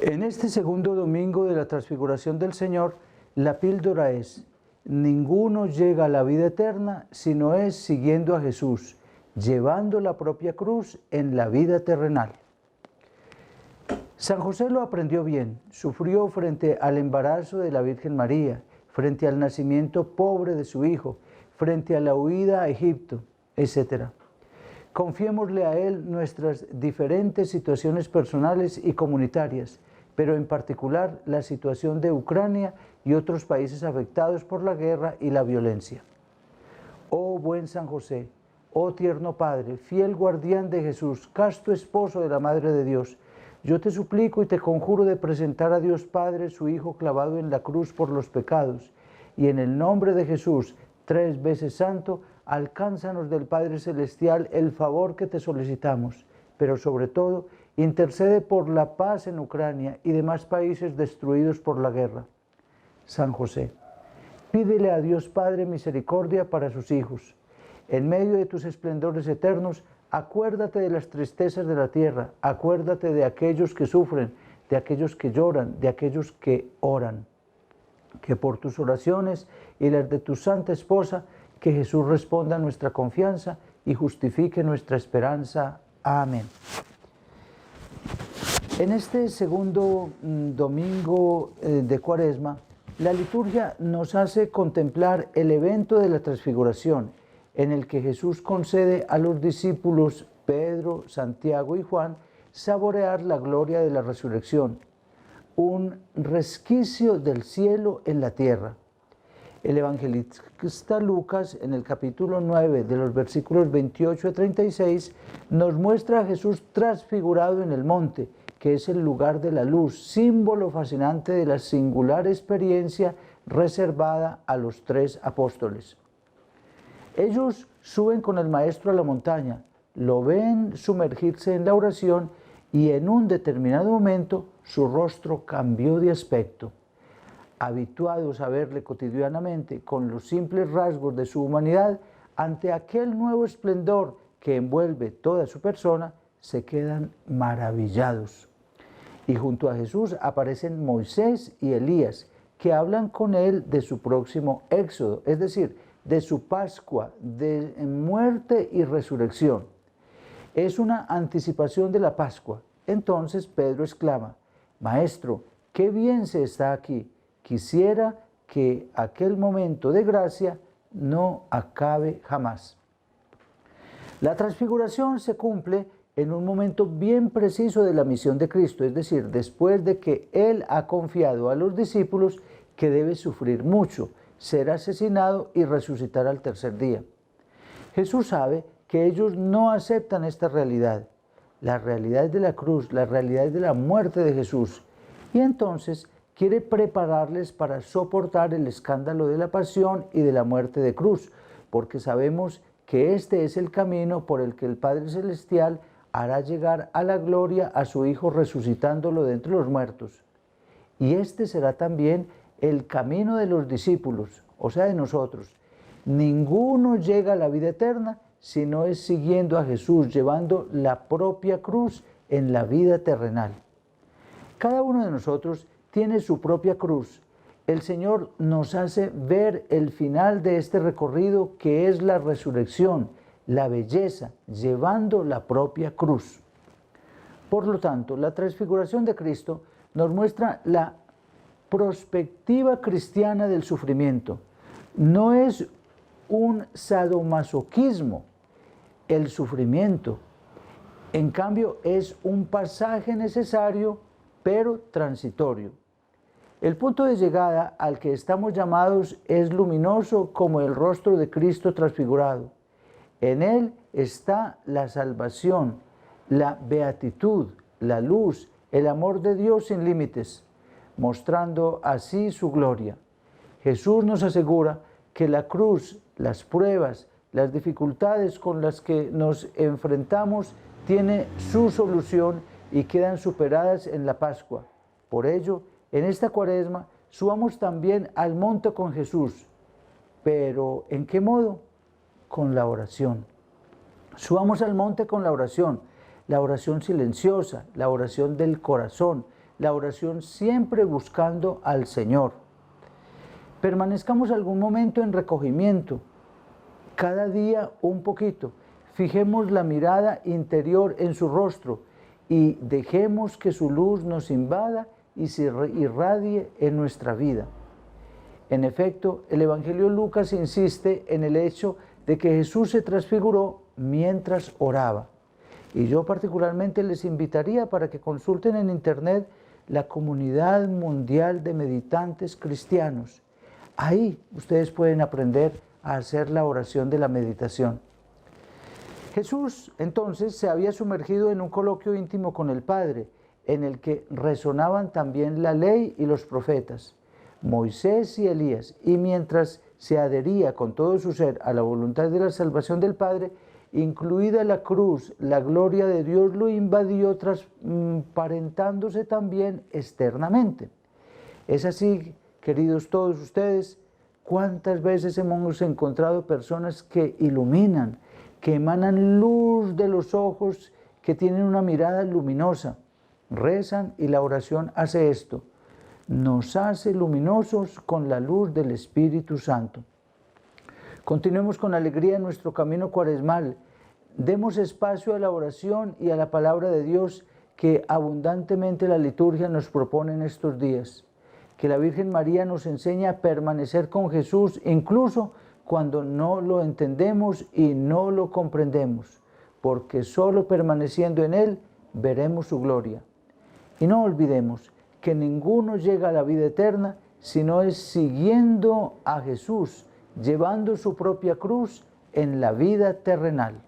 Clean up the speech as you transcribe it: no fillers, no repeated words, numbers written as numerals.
En este segundo domingo de la transfiguración del Señor, la píldora es: ninguno llega a la vida eterna si no es siguiendo a Jesús, llevando la propia cruz en la vida terrenal. San José lo aprendió bien, sufrió frente al embarazo de la Virgen María, frente al nacimiento pobre de su hijo, frente a la huida a Egipto, etc. Confiémosle a él nuestras diferentes situaciones personales y comunitarias, pero en particular la situación de Ucrania y otros países afectados por la guerra y la violencia. Oh buen San José, oh tierno Padre, fiel guardián de Jesús, casto esposo de la Madre de Dios, yo te suplico y te conjuro de presentar a Dios Padre su Hijo clavado en la cruz por los pecados, y en el nombre de Jesús, 3 veces santo, alcánzanos del Padre Celestial el favor que te solicitamos, pero sobre todo, intercede por la paz en Ucrania y demás países destruidos por la guerra. San José, pídele a Dios Padre misericordia para sus hijos. En medio de tus esplendores eternos, acuérdate de las tristezas de la tierra, acuérdate de aquellos que sufren, de aquellos que lloran, de aquellos que oran. Que por tus oraciones y las de tu santa esposa, que Jesús responda a nuestra confianza y justifique nuestra esperanza. Amén. En este segundo domingo de Cuaresma, la liturgia nos hace contemplar el evento de la transfiguración, en el que Jesús concede a los discípulos Pedro, Santiago y Juan saborear la gloria de la resurrección, un resquicio del cielo en la tierra. El evangelista Lucas, en el capítulo 9, de los versículos 28 a 36, nos muestra a Jesús transfigurado en el monte, que es el lugar de la luz, símbolo fascinante de la singular experiencia reservada a los 3 apóstoles. Ellos suben con el Maestro a la montaña, lo ven sumergirse en la oración y en un determinado momento su rostro cambió de aspecto. Habituados a verle cotidianamente con los simples rasgos de su humanidad, ante aquel nuevo esplendor que envuelve toda su persona, se quedan maravillados. Y junto a Jesús aparecen Moisés y Elías, que hablan con él de su próximo éxodo, es decir, de su Pascua, de muerte y resurrección. Es una anticipación de la Pascua. Entonces Pedro exclama: Maestro, qué bien se está aquí. Quisiera que aquel momento de gracia no acabe jamás. La transfiguración se cumple en un momento bien preciso de la misión de Cristo, es decir, después de que Él ha confiado a los discípulos que debe sufrir mucho, ser asesinado y resucitar al tercer día. Jesús sabe que ellos no aceptan esta realidad, la realidad de la cruz, la realidad de la muerte de Jesús, y entonces quiere prepararles para soportar el escándalo de la pasión y de la muerte de cruz, porque sabemos que este es el camino por el que el Padre Celestial hará llegar a la gloria a su Hijo resucitándolo de entre los muertos. Y este será también el camino de los discípulos, o sea, de nosotros. Ninguno llega a la vida eterna si no es siguiendo a Jesús, llevando la propia cruz en la vida terrenal. Cada uno de nosotros tiene su propia cruz. El Señor nos hace ver el final de este recorrido, que es la resurrección, la belleza, llevando la propia cruz. Por lo tanto, la transfiguración de Cristo nos muestra la perspectiva cristiana del sufrimiento. No es un sadomasoquismo el sufrimiento. En cambio, es un pasaje necesario, pero transitorio. El punto de llegada al que estamos llamados es luminoso como el rostro de Cristo transfigurado. En Él está la salvación, la beatitud, la luz, el amor de Dios sin límites, mostrando así su gloria. Jesús nos asegura que la cruz, las pruebas, las dificultades con las que nos enfrentamos tiene su solución y quedan superadas en la Pascua. Por ello, en esta Cuaresma subamos también al monte con Jesús. ¿Pero en qué modo? Con la oración. Subamos al monte con la oración silenciosa, la oración del corazón, la oración siempre buscando al Señor. Permanezcamos algún momento en recogimiento, cada día un poquito. Fijemos la mirada interior en su rostro y dejemos que su luz nos invada y se irradie en nuestra vida. En efecto, el Evangelio de Lucas insiste en el hecho de que Jesús se transfiguró mientras oraba. Y yo particularmente les invitaría para que consulten en internet la Comunidad Mundial de Meditantes Cristianos. Ahí ustedes pueden aprender a hacer la oración de la meditación. Jesús entonces se había sumergido en un coloquio íntimo con el Padre, en el que resonaban también la ley y los profetas, Moisés y Elías, y mientras se adhería con todo su ser a la voluntad de la salvación del Padre, incluida la cruz, la gloria de Dios lo invadió transparentándose también externamente. Es así, queridos todos ustedes, cuántas veces hemos encontrado personas que iluminan, que emanan luz de los ojos, que tienen una mirada luminosa, rezan y la oración hace esto, nos hace luminosos con la luz del Espíritu Santo. Continuemos con alegría en nuestro camino cuaresmal. Demos espacio a la oración y a la palabra de Dios que abundantemente la liturgia nos propone en estos días. Que la Virgen María nos enseñe a permanecer con Jesús incluso cuando no lo entendemos y no lo comprendemos, porque solo permaneciendo en Él veremos su gloria. Y no olvidemos que ninguno llega a la vida eterna si no es siguiendo a Jesús, llevando su propia cruz en la vida terrenal.